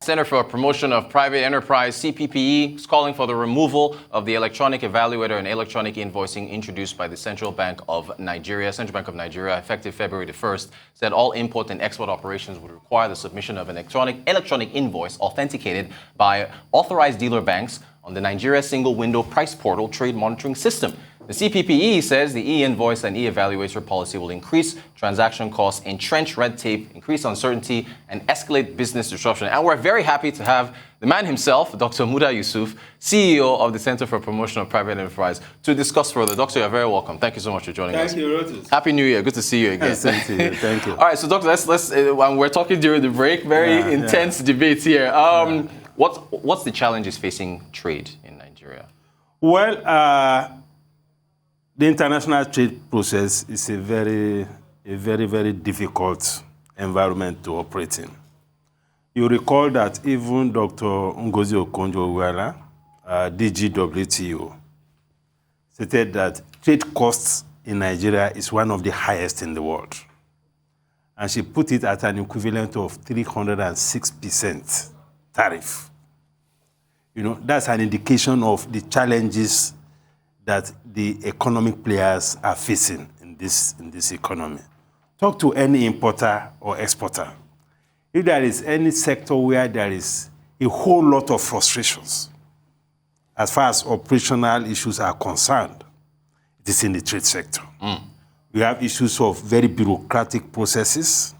Center for Promotion of Private Enterprise, CPPE, is calling for the removal of the electronic evaluator and electronic invoicing introduced by the Central Bank of Nigeria. Central Bank of Nigeria, effective February the 1st, said all import and export operations would require the submission of an electronic invoice authenticated by authorized dealer banks on the Nigeria Single Window Price Portal Trade Monitoring System. The CPPE says the e-invoice and e-evaluator policy will increase transaction costs, entrench red tape, increase uncertainty, and escalate business disruption. And we're very happy to have the man himself, Dr. Muda Yusuf, CEO of the Center for Promotion of Private Enterprise, to discuss further. Doctor, you're very welcome. Thank you so much for joining us. Thank you, Rotus. Happy New Year. Good to see you again. Thank you. Thank you. All right, so Doctor, let's we're talking during the break. Very intense debates here. What's the challenges facing trade in Nigeria? Well, the international trade process is a very, very difficult environment to operate in. You recall that even Dr. Ngozi Okonjo-Iweala, DG WTO, stated that trade costs in Nigeria is one of the highest in the world. And she put it at an equivalent of 306% tariff. You know, that's an indication of the challenges that the economic players are facing in this economy. Talk to any importer or exporter. If there is any sector where there is a whole lot of frustrations, as far as operational issues are concerned, it is in the trade sector. We have issues of very bureaucratic processes.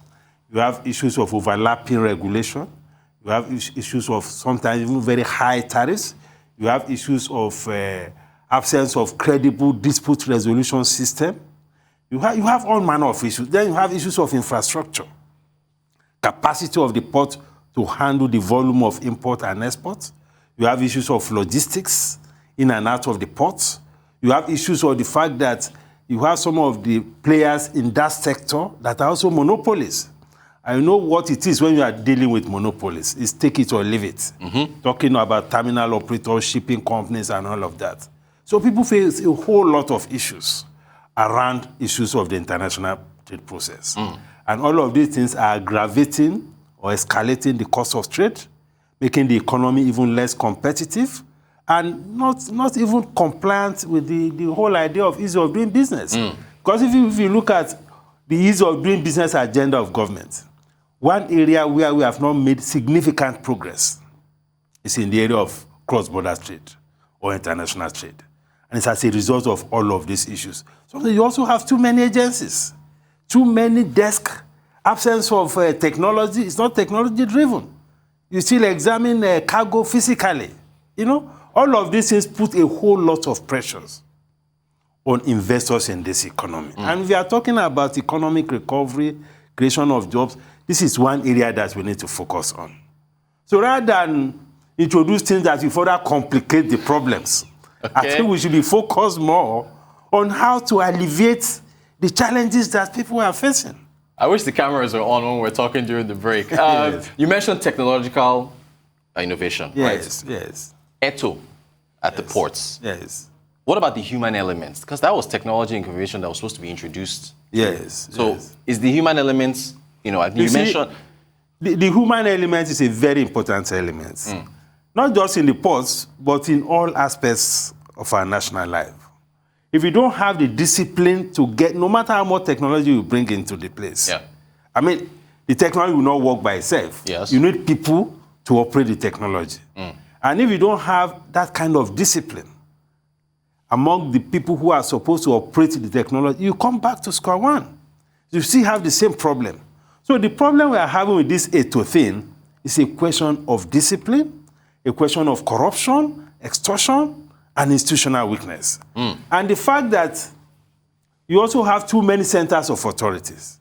You have issues of overlapping regulation. You have issues of sometimes even very high tariffs. You have issues of absence of credible dispute resolution system. You have all manner of issues. Then you have issues of infrastructure, capacity of the port to handle the volume of import and export. You have issues of logistics in and out of the ports. You have issues of the fact that you have some of the players in that sector that are also monopolies. I know what it is when you are dealing with monopolies. It's take it or leave it. Talking about terminal operators, shipping companies, and all of that. So people face a whole lot of issues around issues of the international trade process. And all of these things are aggravating or escalating the cost of trade, making the economy even less competitive, and not even compliant with the whole idea of ease of doing business. Because if you look at the ease of doing business agenda of government, one area where we have not made significant progress is in the area of cross-border trade or international trade. And it's as a result of all of these issues. So you also have too many agencies, too many desks, absence of technology. It's not technology-driven. You still examine cargo physically. You know, all of these things put a whole lot of pressures on investors in this economy. And we are talking about economic recovery, creation of jobs. This is one area that we need to focus on. So rather than introduce things that will further complicate the problems, I think we should be focused more on how to alleviate the challenges that people are facing. I wish the cameras were on when we're talking during the break. You mentioned technological innovation, right? Yes. ETO at the ports. Yes. What about the human elements? Because that was technology and innovation that was supposed to be introduced. Yes. So is the human elements, you mentioned... The human element is a very important element. Not just in the ports, but in all aspects of our national life. If you don't have the discipline to get, no matter how much technology you bring into the place, I mean, the technology will not work by itself. Yes. You need people to operate the technology. And if you don't have that kind of discipline among the people who are supposed to operate the technology, you come back to square one. You still have the same problem. So the problem we are having with this ETO thing is a question of discipline, a question of corruption, extortion, and institutional weakness. And the fact that you also have too many centers of authorities.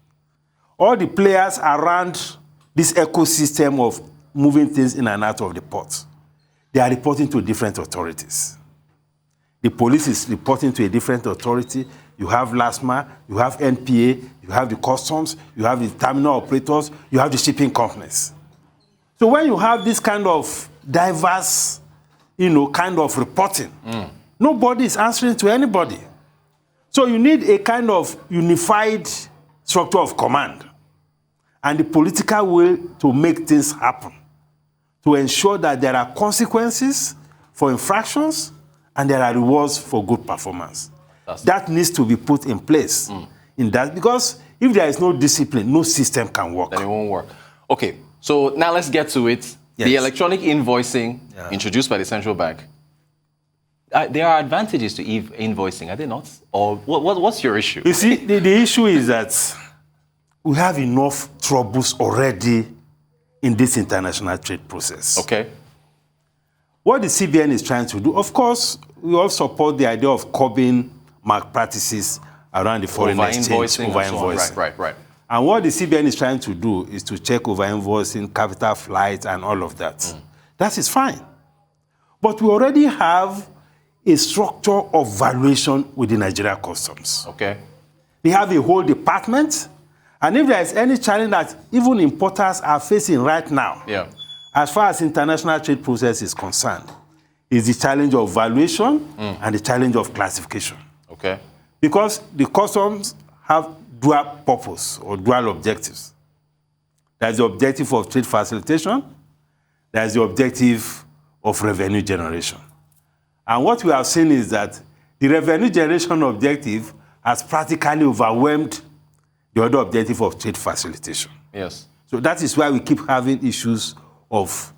All the players around this ecosystem of moving things in and out of the port, they are reporting to different authorities. The police is reporting to a different authority. You have LASMA, you have NPA, you have the customs, you have the terminal operators, you have the shipping companies. So when you have this kind of diverse, kind of reporting, nobody is answering to anybody. So you need a kind of unified structure of command and the political will to make things happen, to ensure that there are consequences for infractions and there are rewards for good performance. That needs to be put in place in that, because if there is no discipline, no system can work. Then it won't work. Okay, so now let's get to it. Yes. The electronic invoicing introduced by the central bank. There are advantages to invoicing, are there not? Or what's your issue? You see, the issue is that we have enough troubles already in this international trade process. Okay. What the CBN is trying to do, of course, we all support the idea of curbing malpractices around the foreign exchange, over-invoicing. Right. And what the CBN is trying to do is to check over-invoicing, capital flight, and all of that. That is fine. But we already have a structure of valuation with the Nigeria Customs. Okay. They have a whole department. And if there is any challenge that even importers are facing right now, as far as international trade process is concerned, is the challenge of valuation and the challenge of classification. Okay. Because the customs have dual purpose or dual objectives. There's the objective of trade facilitation. There's the objective of revenue generation. And what we have seen is that the revenue generation objective has practically overwhelmed the other objective of trade facilitation. Yes. So that is why we keep having issues of,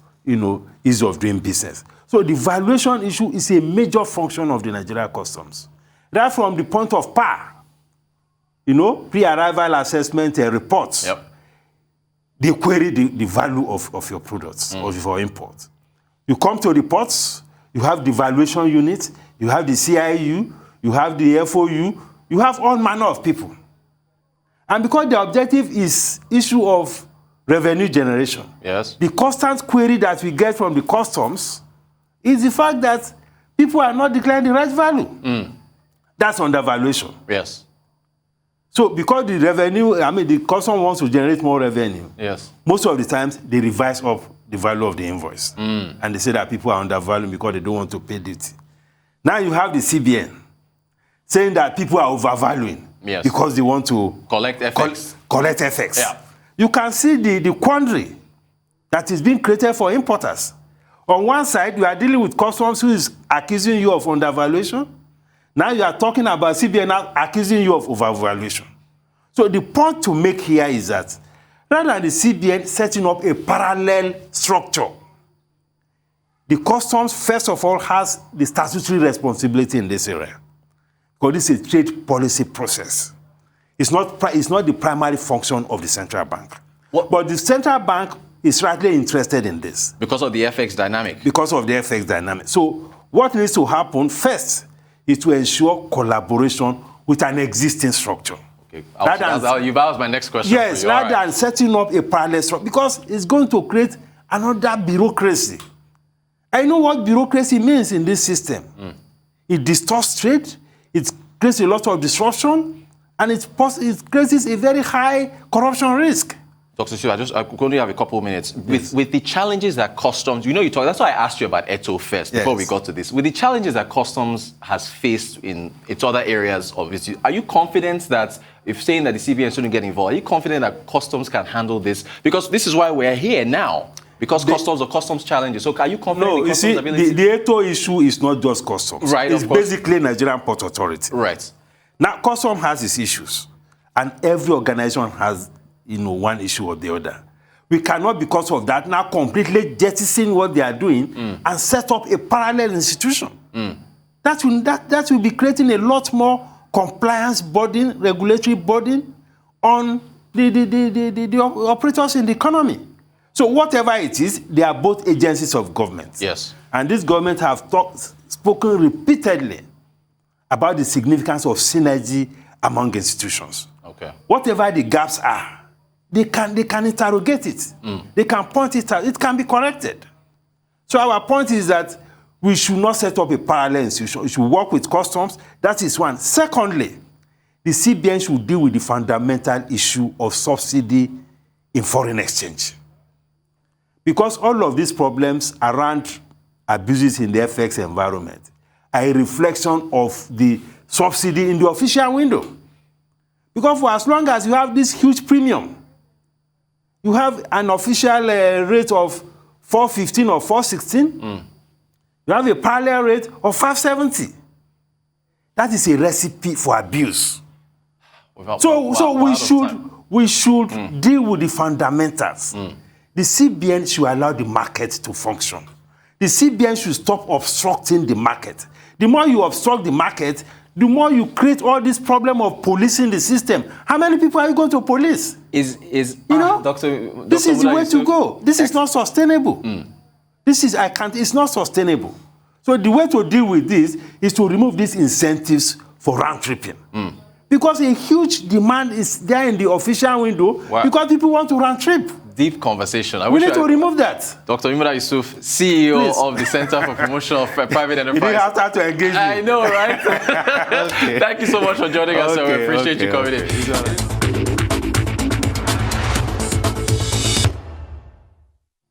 ease of doing business. So the valuation issue is a major function of the Nigeria Customs. Right from the point of PAR, pre-arrival assessment reports, they query the value of your products, of your import. You come to reports, you have the valuation unit, you have the CIU, you have the FOU, you have all manner of people. And because the objective is issue of revenue generation, the constant query that we get from the customs is the fact that people are not declaring the right value. That's undervaluation. Yes. So because the revenue, the customer wants to generate more revenue, most of the times they revise up the value of the invoice. And they say that people are undervalued because they don't want to pay duty. Now you have the CBN saying that people are overvaluing because they want to collect FX. Collect FX. You can see the quandary that is being created for importers. On one side, you are dealing with customs who is accusing you of undervaluation. Now you are talking about CBN accusing you of overvaluation. So the point to make here is that rather than the CBN setting up a parallel structure, the customs, first of all, has the statutory responsibility in this area. Because this is a trade policy process. It's not the primary function of the central bank. But the central bank is rightly interested in this. Because of the FX dynamic. Because of the FX dynamic. So what needs to happen first is to ensure collaboration with an existing structure. Okay. You've asked my next question. Yes, rather than setting up a parallel structure, because it's going to create another bureaucracy. I know what bureaucracy means in this system. It distorts trade, it creates a lot of disruption, and it creates a very high corruption risk. Dr. Sue, I only have a couple of minutes. With the challenges that customs, that's why I asked you about ETO first before we got to this. With the challenges that customs has faced in its other areas of its, are you confident that, if saying that the CBN shouldn't get involved, are you confident that customs can handle this? Because this is why we're here now. Because customs challenges. So are you confident in customs' ability? The ETO issue is not just customs. Right, it's basically Nigerian Port Authority. Right. Now, customs has its issues. And every organization has one issue or the other. We cannot, because of that, now completely jettison what they are doing and set up a parallel institution. That will be creating a lot more compliance burden, regulatory burden on the operators in the economy. So whatever it is, they are both agencies of government. Yes. And this government have spoken repeatedly about the significance of synergy among institutions. Okay. Whatever the gaps are, they can interrogate it. They can point it out. It can be corrected. So our point is that we should not set up a parallel institution. We should work with customs. That is one. Secondly, the CBN should deal with the fundamental issue of subsidy in foreign exchange. Because all of these problems around abuses in the FX environment are a reflection of the subsidy in the official window. Because for as long as you have this huge premium, you have an official rate of 415 or 416. You have a parallel rate of 570. That is a recipe for abuse. We should deal with the fundamentals. The CBN should allow the market to function. The CBN should stop obstructing the market. The more you obstruct the market, the more you create all this problem of policing the system. How many people are you going to police? Doctor, this is the way to go. This is not sustainable. It's not sustainable. So the way to deal with this is to remove these incentives for round tripping. Because a huge demand is there in the official window because people want to round trip. Deep conversation. We need to remove that. Dr. Muda Yusuf, CEO of the Center for Promotion of Private Enterprise. You didn't have time to engage me. I know, right? Thank you so much for joining us. We appreciate you coming in.